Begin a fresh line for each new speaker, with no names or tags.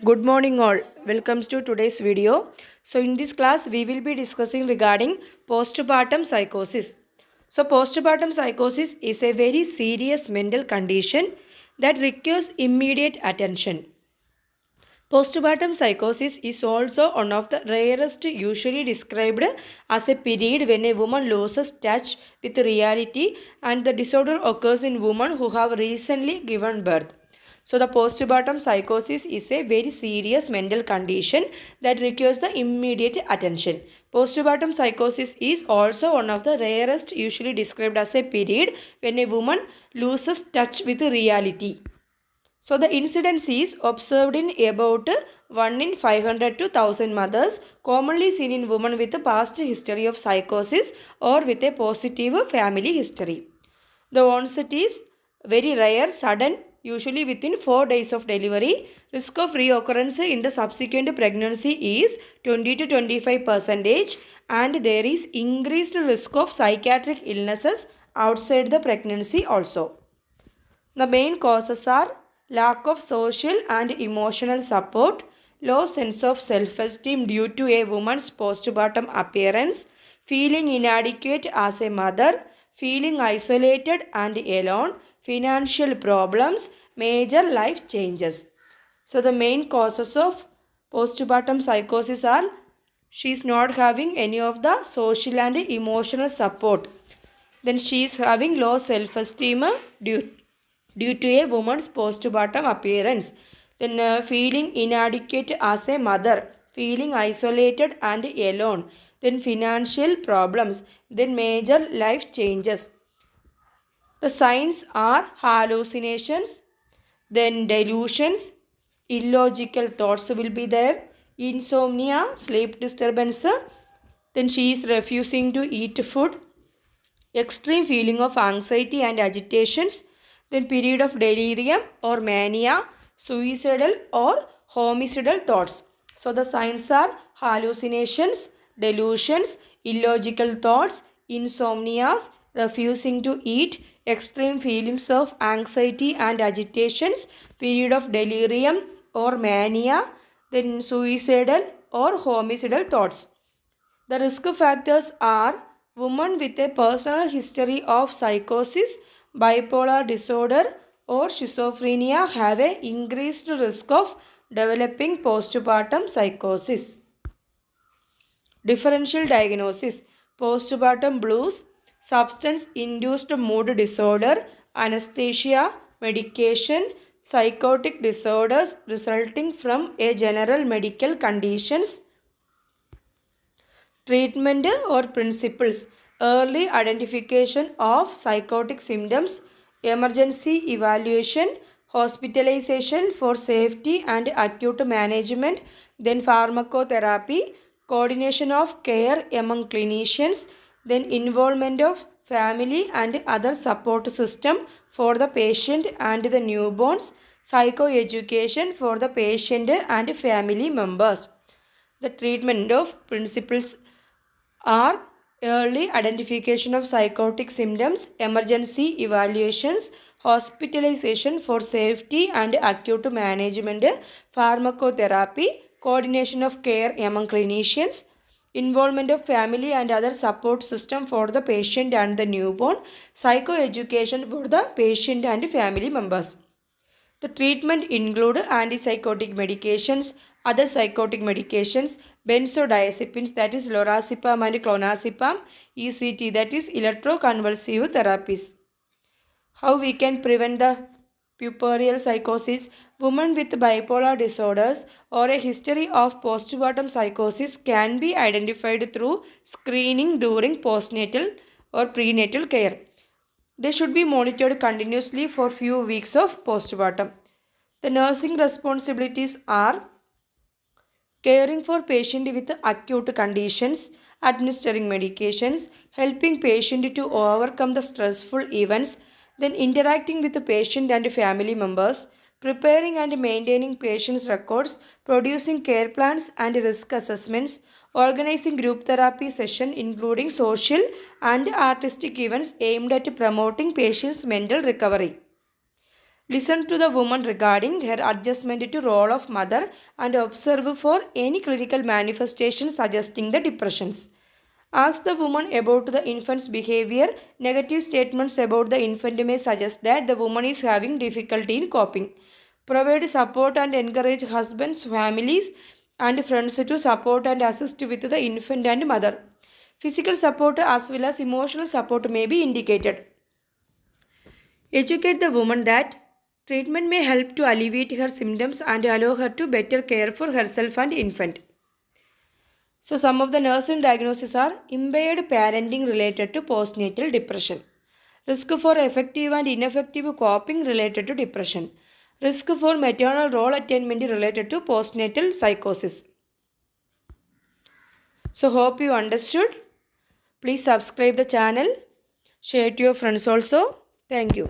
Good morning all. Welcome to today's video. So in this class we will be discussing regarding postpartum psychosis. So postpartum psychosis is a very serious mental condition that requires immediate attention. Postpartum psychosis is also one of the rarest, usually described as a period when a woman loses touch with reality, and the disorder occurs in women who have recently given birth. So the postpartum psychosis is a very serious mental condition that requires the immediate attention. Postpartum psychosis is also one of the rarest, usually described as a period when a woman loses touch with reality. So the incidence is observed in about 1 in 500 to 1000 mothers, commonly seen in women with a past history of psychosis or with a positive family history. The onset is very rare, sudden, usually within 4 days of delivery. Risk of reoccurrence in the subsequent pregnancy is 20 to 25%, and there is increased risk of psychiatric illnesses outside the pregnancy also. The main causes are lack of social and emotional support, low sense of self-esteem due to a woman's postpartum appearance, feeling inadequate as a mother, feeling isolated and alone, financial problems, major life changes. So the main causes of postpartum psychosis are she is not having any of the social and emotional support. Then she is having low self-esteem due to a woman's postpartum appearance. Then feeling inadequate as a mother, feeling isolated and alone. Then financial problems. Then major life changes. The signs are hallucinations, then delusions, illogical thoughts will be there, insomnia, sleep disturbance, then she is refusing to eat food, extreme feeling of anxiety and agitations, then period of delirium or mania, suicidal or homicidal thoughts. So the signs are hallucinations, delusions, illogical thoughts, insomnias, refusing to eat, extreme feelings of anxiety and agitations, period of delirium or mania, then suicidal or homicidal thoughts. The risk factors are women with a personal history of psychosis, bipolar disorder or schizophrenia have an increased risk of developing postpartum psychosis. Differential diagnosis: postpartum blues, substance induced mood disorder, anesthesia, medication, psychotic disorders resulting from a general medical conditions. Treatment or principles: early identification of psychotic symptoms, emergency evaluation, hospitalization for safety and acute management, then pharmacotherapy, coordination of care among clinicians, then involvement of family and other support system for the patient and the newborns, psychoeducation for the patient and family members. The treatment of principles are early identification of psychotic symptoms, emergency evaluations, hospitalization for safety and acute management, pharmacotherapy, coordination of care among clinicians, involvement of family and other support system for the patient and the newborn, psychoeducation for the patient and family members. The treatment include antipsychotic medications, other psychotic medications, benzodiazepines that is lorazepam and clonazepam, ECT that is electroconvulsive therapies. How we can prevent the puerperal psychosis? Women with bipolar disorders or a history of postpartum psychosis can be identified through screening during postnatal or prenatal care. They should be monitored continuously for few weeks of postpartum. The nursing responsibilities are caring for patient with acute conditions, administering medications, helping patient to overcome the stressful events, then interacting with the patient and family members, preparing and maintaining patients' records, producing care plans and risk assessments, organizing group therapy sessions including social and artistic events aimed at promoting patients' mental recovery. Listen to the woman regarding her adjustment to role of mother and observe for any clinical manifestations suggesting the depressions. Ask the woman about the infant's behavior. Negative statements about the infant may suggest that the woman is having difficulty in coping. Provide support and encourage husbands, families, and friends to support and assist with the infant and mother. Physical support as well as emotional support may be indicated. Educate the woman that treatment may help to alleviate her symptoms and allow her to better care for herself and infant. So some of the nursing diagnoses are impaired parenting related to postnatal depression, risk for effective and ineffective coping related to depression, risk for maternal role attainment related to postnatal psychosis. So hope you understood. Please subscribe the channel, share to your friends also. Thank you.